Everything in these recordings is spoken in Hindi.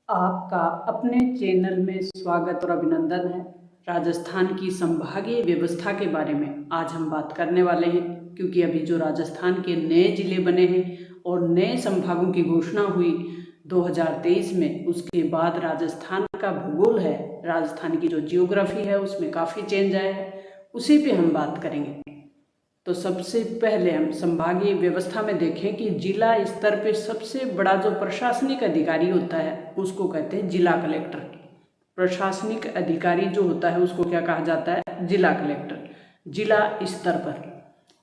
आपका अपने चैनल में स्वागत और अभिनंदन है। राजस्थान की संभागीय व्यवस्था के बारे में आज हम बात करने वाले हैं, क्योंकि अभी जो राजस्थान के नए जिले बने हैं और नए संभागों की घोषणा हुई 2023 में, उसके बाद राजस्थान का भूगोल है, राजस्थान की जो जियोग्राफी है उसमें काफ़ी चेंज आया है, उसी पे हम बात करेंगे। तो सबसे पहले हम संभागीय व्यवस्था में देखें कि जिला स्तर पे सबसे बड़ा जो प्रशासनिक अधिकारी होता है उसको कहते हैं जिला कलेक्टर। प्रशासनिक अधिकारी जो होता है उसको क्या कहा जाता है? जिला कलेक्टर। जिला स्तर पर,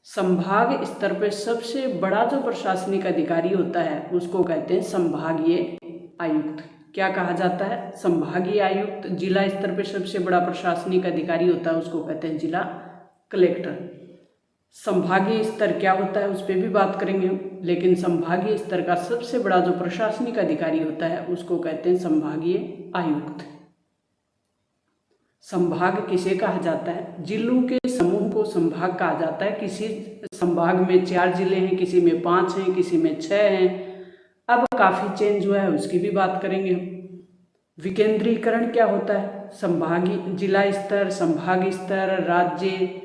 संभाग स्तर पे सबसे बड़ा जो प्रशासनिक अधिकारी होता है उसको कहते हैं संभागीय आयुक्त। क्या कहा जाता है? संभागीय आयुक्त। जिला स्तर पे सबसे बड़ा प्रशासनिक अधिकारी होता है उसको कहते हैं जिला कलेक्टर। संभागीय स्तर क्या होता है उस पर भी बात करेंगे हम, लेकिन संभागीय स्तर का सबसे बड़ा जो प्रशासनिक अधिकारी होता है उसको कहते हैं संभागीय आयुक्त। संभाग किसे कहा जाता है? जिलों के समूह को संभाग कहा जाता है। किसी संभाग में 4 जिले हैं, किसी में 5 हैं, किसी में 6 हैं। अब काफ़ी चेंज हुआ है, उसकी भी बात करेंगे हम। विकेंद्रीकरण क्या होता है? संभागीय जिला स्तर, संभाग स्तर, राज्य,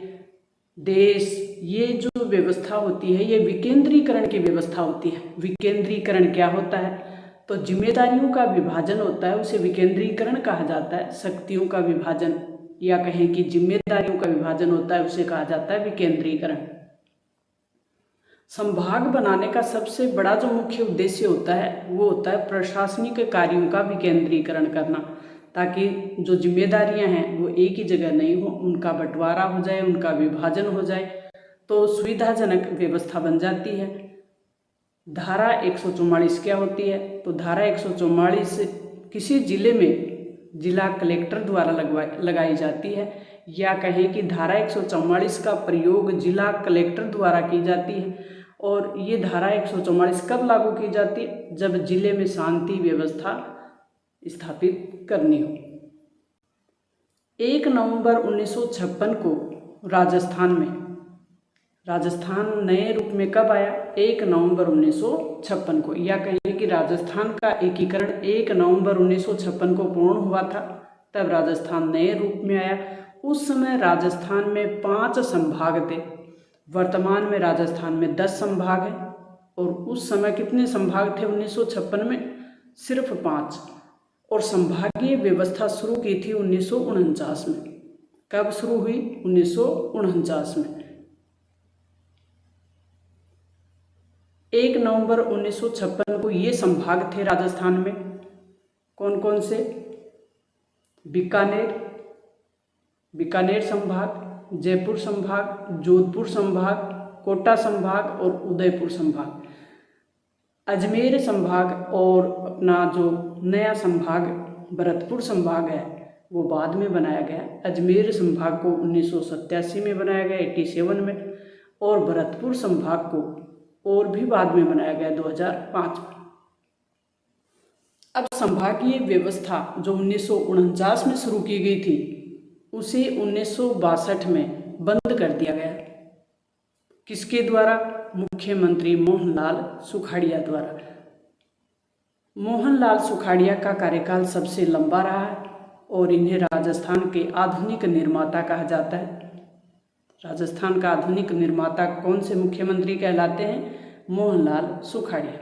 देश, ये जो व्यवस्था होती है ये विकेंद्रीकरण की व्यवस्था होती है। विकेंद्रीकरण क्या होता है? तो जिम्मेदारियों का विभाजन होता है, उसे विकेंद्रीकरण कहा जाता है। शक्तियों का विभाजन या कहें कि जिम्मेदारियों का विभाजन होता है, उसे कहा जाता है विकेंद्रीकरण। संभाग बनाने का सबसे बड़ा जो मुख्य उद्देश्य होता है वो होता है प्रशासनिक कार्यों का विकेंद्रीकरण करना, ताकि जो जिम्मेदारियां हैं वो एक ही जगह नहीं हो, उनका बंटवारा हो जाए, उनका विभाजन हो जाए, तो सुविधाजनक व्यवस्था बन जाती है। धारा 144 क्या होती है? तो धारा 144 किसी जिले में जिला कलेक्टर द्वारा लगाई जाती है, या कहें कि धारा 144 का प्रयोग जिला कलेक्टर द्वारा की जाती है। और ये धारा 144 कब लागू की जाती है? जब जिले में शांति व्यवस्था स्थापित करनी हो। 1 नवंबर 1956 को राजस्थान नए रूप में कब आया? 1 नवंबर 1956 को, या कहें कि राजस्थान का एकीकरण 1 नवंबर 1956 को पूर्ण हुआ था, तब राजस्थान नए रूप में आया। उस समय राजस्थान में 5 संभाग थे। वर्तमान में राजस्थान में 10 संभाग हैं। और उस समय कितने संभाग थे 1956 में? सिर्फ 5। और संभागीय व्यवस्था शुरू की थी 1949 में। कब शुरू हुई? 1949 में। 1 नवंबर 1956 को ये संभाग थे राजस्थान में। कौन कौन से? बीकानेर संभाग, जयपुर संभाग, जोधपुर संभाग, कोटा संभाग और उदयपुर संभाग। अजमेर संभाग और अपना जो नया संभाग भरतपुर संभाग है वो बाद में बनाया गया। अजमेर संभाग को 1987 में बनाया गया, 87 में, और भरतपुर संभाग को और भी बाद में बनाया गया 2005 में। अब संभागीय व्यवस्था जो 1949 में शुरू की गई थी उसे 1962 में बंद कर दिया गया। किसके द्वारा? मुख्यमंत्री मोहनलाल सुखाड़िया द्वारा। मोहनलाल सुखाड़िया का कार्यकाल सबसे लंबा रहा है और इन्हें राजस्थान के आधुनिक निर्माता कहा जाता है। राजस्थान का आधुनिक निर्माता कौन से मुख्यमंत्री कहलाते हैं? मोहनलाल सुखाड़िया,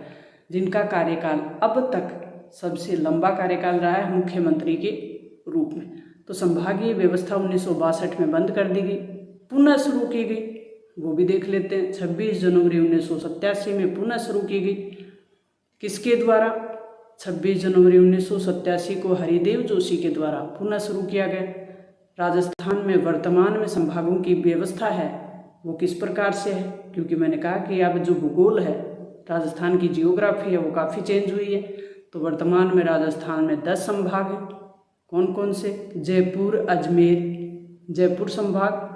जिनका कार्यकाल अब तक सबसे लंबा कार्यकाल रहा है मुख्यमंत्री के रूप में। तो संभागीय व्यवस्था 1962 में बंद कर दी गई, पुनः शुरू की गई, वो भी देख लेते हैं। 26 जनवरी 1987 में पुनः शुरू की गई। किसके द्वारा? 26 जनवरी 1987 को हरिदेव जोशी के द्वारा पुनः शुरू किया गया। राजस्थान में वर्तमान में संभागों की व्यवस्था है वो किस प्रकार से है? क्योंकि मैंने कहा कि अब जो भूगोल है, राजस्थान की जियोग्राफी है, वो काफ़ी चेंज हुई है। तो वर्तमान में राजस्थान में 10 संभाग हैं। कौन कौन से? जयपुर संभाग,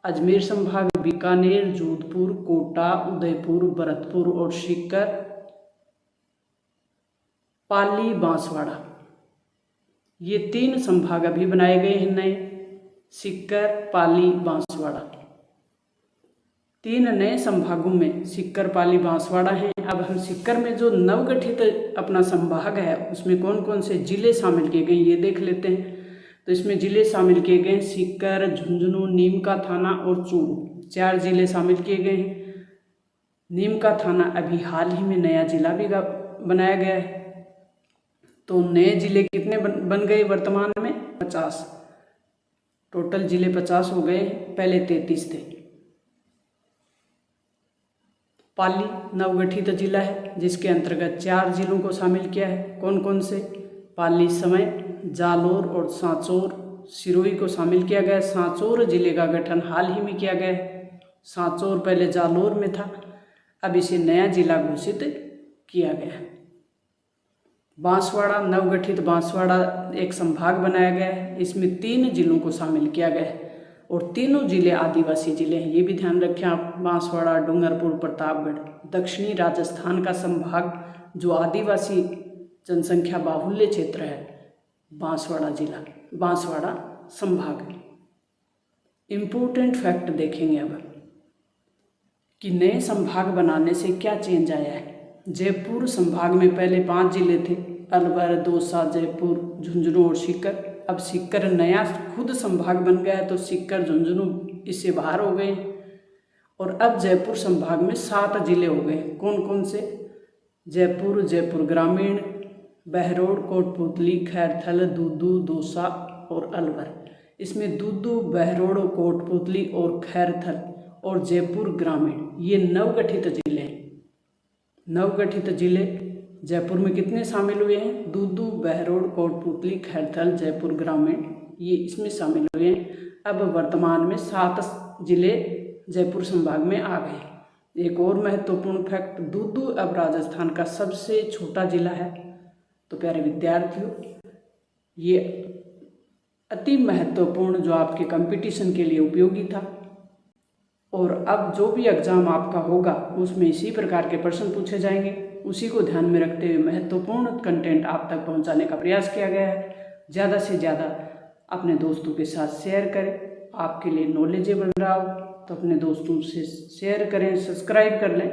अजमेर संभाग, बीकानेर, जोधपुर, कोटा, उदयपुर, भरतपुर और सीकर, पाली, बांसवाड़ा, ये 3 संभाग अभी बनाए गए हैं नए। सीकर, पाली, बांसवाड़ा। 3 नए संभागों में सीकर, पाली, बांसवाड़ा हैं। अब हम सीकर में जो नवगठित अपना संभाग है उसमें कौन कौन से जिले शामिल किए गए ये देख लेते हैं। तो इसमें जिले शामिल किए गए सीकर, झुंझुनू, नीमका थाना और चूरू, 4 जिले शामिल किए गए हैं। नीमका थाना अभी हाल ही में नया जिला भी बनाया गया है। तो नए जिले कितने बन गए वर्तमान में? 50। टोटल जिले 50 हो गए, पहले 33 थे। पाली नवगठित जिला है जिसके अंतर्गत 4 जिलों को शामिल किया है। कौन कौन से? पाली, समय, जालोर और सांचौर, सिरोही को शामिल किया गया है। सांचौर जिले का गठन हाल ही में किया गया है। सांचौर पहले जालोर में था, अब इसे नया जिला घोषित किया गया है। बांसवाड़ा नवगठित बांसवाड़ा एक संभाग बनाया गया है। इसमें 3 जिलों को शामिल किया गया है और तीनों जिले आदिवासी जिले हैं, ये भी ध्यान रखें आप। बांसवाड़ा, डूंगरपुर, प्रतापगढ़। दक्षिणी राजस्थान का संभाग जो आदिवासी जनसंख्या बाहुल्य क्षेत्र है, बांसवाड़ा जिला, बांसवाड़ा संभाग। इम्पोर्टेंट फैक्ट देखेंगे अब कि नए संभाग बनाने से क्या चेंज आया है। जयपुर संभाग में पहले 5 जिले थे, अलवर, दौसा, जयपुर, झुंझुनू और सीकर। अब सीकर नया खुद संभाग बन गया है, तो सीकर, झुंझुनू इससे बाहर हो गए। और अब जयपुर संभाग में 7 जिले हो गए। कौन कौन से? जयपुर, जयपुर ग्रामीण, बहरोड, कोटपुतली, खैरथल, दूदू, दौसा और अलवर। इसमें दूदू, बहरोड, कोटपुतली और खैरथल और जयपुर ग्रामीण ये नवगठित जिले हैं। नवगठित जिले जयपुर में कितने शामिल हुए हैं? दूदू, बहरोड, कोटपुतली, खैरथल, जयपुर ग्रामीण ये इसमें शामिल हुए हैं। अब वर्तमान में 7 जिले जयपुर संभाग में आ गए। एक और महत्वपूर्ण फैक्ट, दूदू अब राजस्थान का सबसे छोटा जिला है। तो प्यारे विद्यार्थियों, ये अति महत्वपूर्ण जो आपके कंपटीशन के लिए उपयोगी था। और अब जो भी एग्ज़ाम आपका होगा उसमें इसी प्रकार के प्रश्न पूछे जाएंगे, उसी को ध्यान में रखते हुए महत्वपूर्ण कंटेंट आप तक पहुंचाने का प्रयास किया गया है। ज़्यादा से ज़्यादा अपने दोस्तों के साथ शेयर करें। आपके लिए नॉलेजेबल रहा हो तो अपने दोस्तों से शेयर करें, सब्सक्राइब कर लें